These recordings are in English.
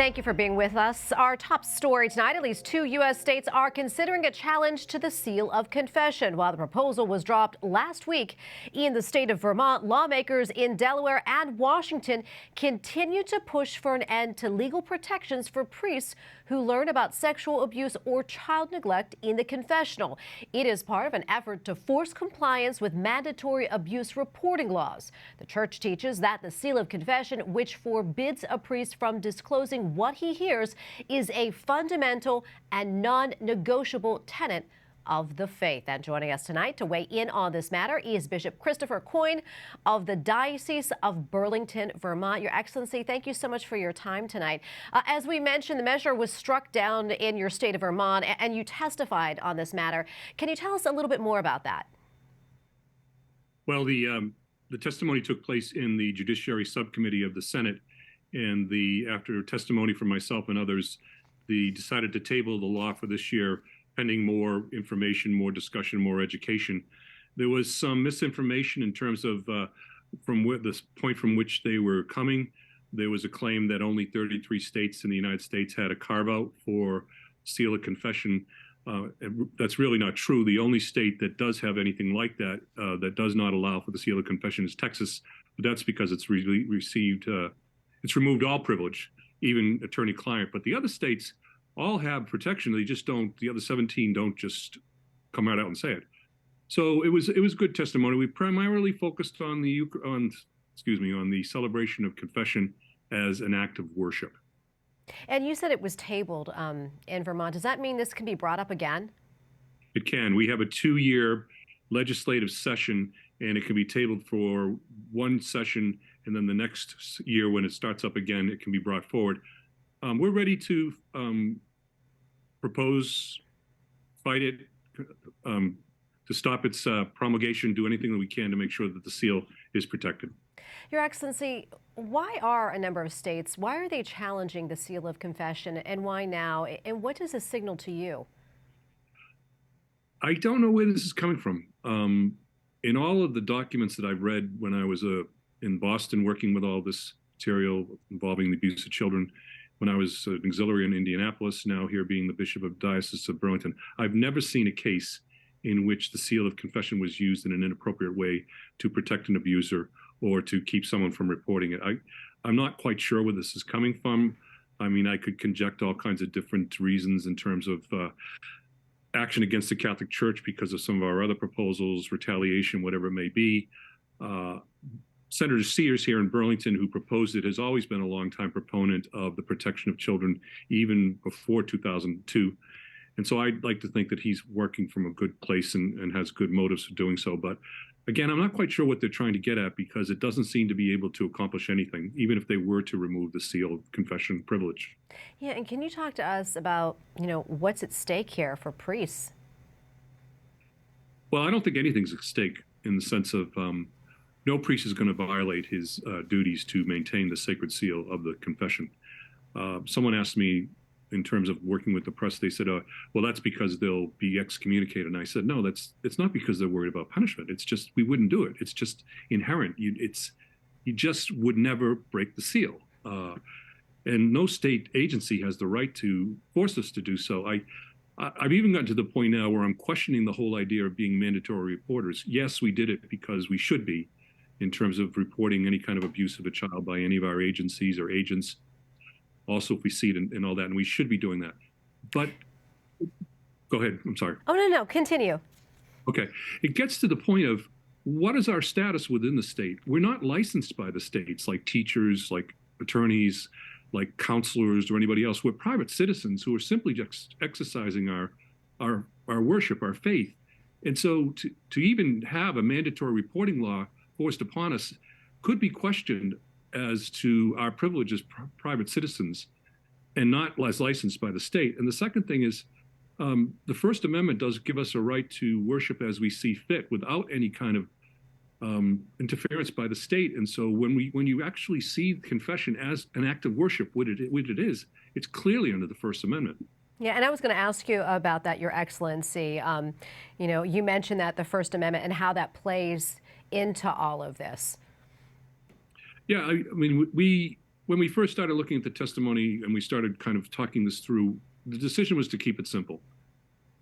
Thank you for being with us. Our top story tonight, at least 2 U.S. states are considering a challenge to the seal of confession. While the proposal was dropped last week in the state of Vermont, lawmakers in Delaware and Washington continue to push for an end to legal protections for priests who learn about sexual abuse or child neglect in the confessional. It is part of an effort to force compliance with mandatory abuse reporting laws. The church teaches that the seal of confession, which forbids a priest from disclosing what he hears, is a fundamental and non-negotiable tenet of the faith. And joining us tonight to weigh in on this matter is Bishop Christopher Coyne of the Diocese of Burlington, Vermont. Your Excellency, thank you so much for your time tonight. As we mentioned, the measure was struck down in your state of Vermont, and you testified on this matter. Can you tell us a little bit more about that? Well, the testimony took place in the Judiciary Subcommittee of the Senate, and after testimony from myself and others, they decided to table the law for this year, pending more information, more discussion, more education. There was some misinformation in terms of from the point from which they were coming. There was a claim that only 33 states in the United States had a carve-out for seal of confession. That's really not true. The only state that does have anything like that, that does not allow for the seal of confession, is Texas. But that's because it's it's removed all privilege, even attorney-client. But the other states all have protection. They just don't. The other 17 don't just come right out and say it. So it was good testimony. We primarily focused on the celebration of confession as an act of worship. And you said it was tabled in Vermont. Does that mean this can be brought up again? It can. We have a 2-year legislative session, and it can be tabled for one session, and then the next year when it starts up again, it can be brought forward. We're ready to propose, fight it, to stop its promulgation, do anything that we can to make sure that the seal is protected. Your Excellency, why are a number of states, why are they challenging the seal of confession, and why now? And what does this signal to you? I don't know where this is coming from. In all of the documents that I've read when I was in Boston working with all this material involving the abuse of children, when I was an auxiliary in Indianapolis, now here being the Bishop of Diocese of Burlington, I've never seen a case in which the seal of confession was used in an inappropriate way to protect an abuser or to keep someone from reporting it. I'm not quite sure where this is coming from. I mean, I could conject all kinds of different reasons in terms of action against the Catholic Church because of some of our other proposals, retaliation, whatever it may be. Senator Sears here in Burlington, who proposed it, has always been a longtime proponent of the protection of children, even before 2002. And so I'd like to think that he's working from a good place and has good motives for doing so. But again, I'm not quite sure what they're trying to get at, because it doesn't seem to be able to accomplish anything, even if they were to remove the seal of confession privilege. Yeah, and can you talk to us about, what's at stake here for priests? Well, I don't think anything's at stake in the sense of no priest is going to violate his duties to maintain the sacred seal of the confession. Someone asked me, in terms of working with the press, they said, well, that's because they'll be excommunicated. And I said, no, it's not because they're worried about punishment. It's just, we wouldn't do it. It's just inherent. You just would never break the seal. And no state agency has the right to force us to do so. I've even gotten to the point now where I'm questioning the whole idea of being mandatory reporters. Yes, we did it because we should be, in terms of reporting any kind of abuse of a child by any of our agencies or agents. Also, if we see it and all that, and we should be doing that. But go ahead. I'm sorry. Oh, no, continue. Okay. It gets to the point of what is our status within the state? We're not licensed by the states like teachers, like attorneys, like counselors or anybody else. We're private citizens who are simply just exercising our worship, our faith. And so to even have a mandatory reporting law forced upon us could be questioned as to our privilege as private citizens and not as licensed by the state. And the second thing is the First Amendment does give us a right to worship as we see fit without any kind of interference by the state. And so when you actually see confession as an act of worship, what it is, it's clearly under the First Amendment. Yeah, and I was going to ask you about that, Your Excellency. You mentioned that the First Amendment and how that plays into all of this. Yeah, I mean, we when we first started looking at the testimony and we started kind of talking this through, the decision was to keep it simple.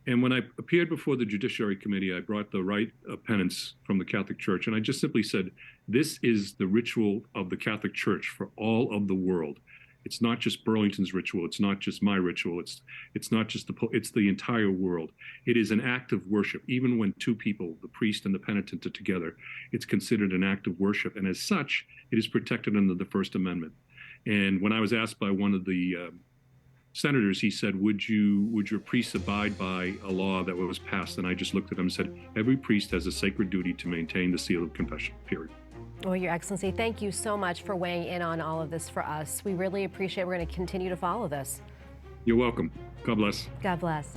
And when I appeared before the Judiciary Committee, I brought the rite of penance from the Catholic Church, and I just simply said, this is the ritual of the Catholic Church for all of the world. It's not just Burlington's ritual. It's not just my ritual. It's not just it's the entire world. It is an act of worship. Even when two people, the priest and the penitent, are together, it's considered an act of worship. And as such, it is protected under the First Amendment. And when I was asked by one of the senators, he said, would your priests abide by a law that was passed? And I just looked at him and said, every priest has a sacred duty to maintain the seal of confession, period. Well, Your Excellency, thank you so much for weighing in on all of this for us. We really appreciate it. We're going to continue to follow this. You're welcome. God bless. God bless.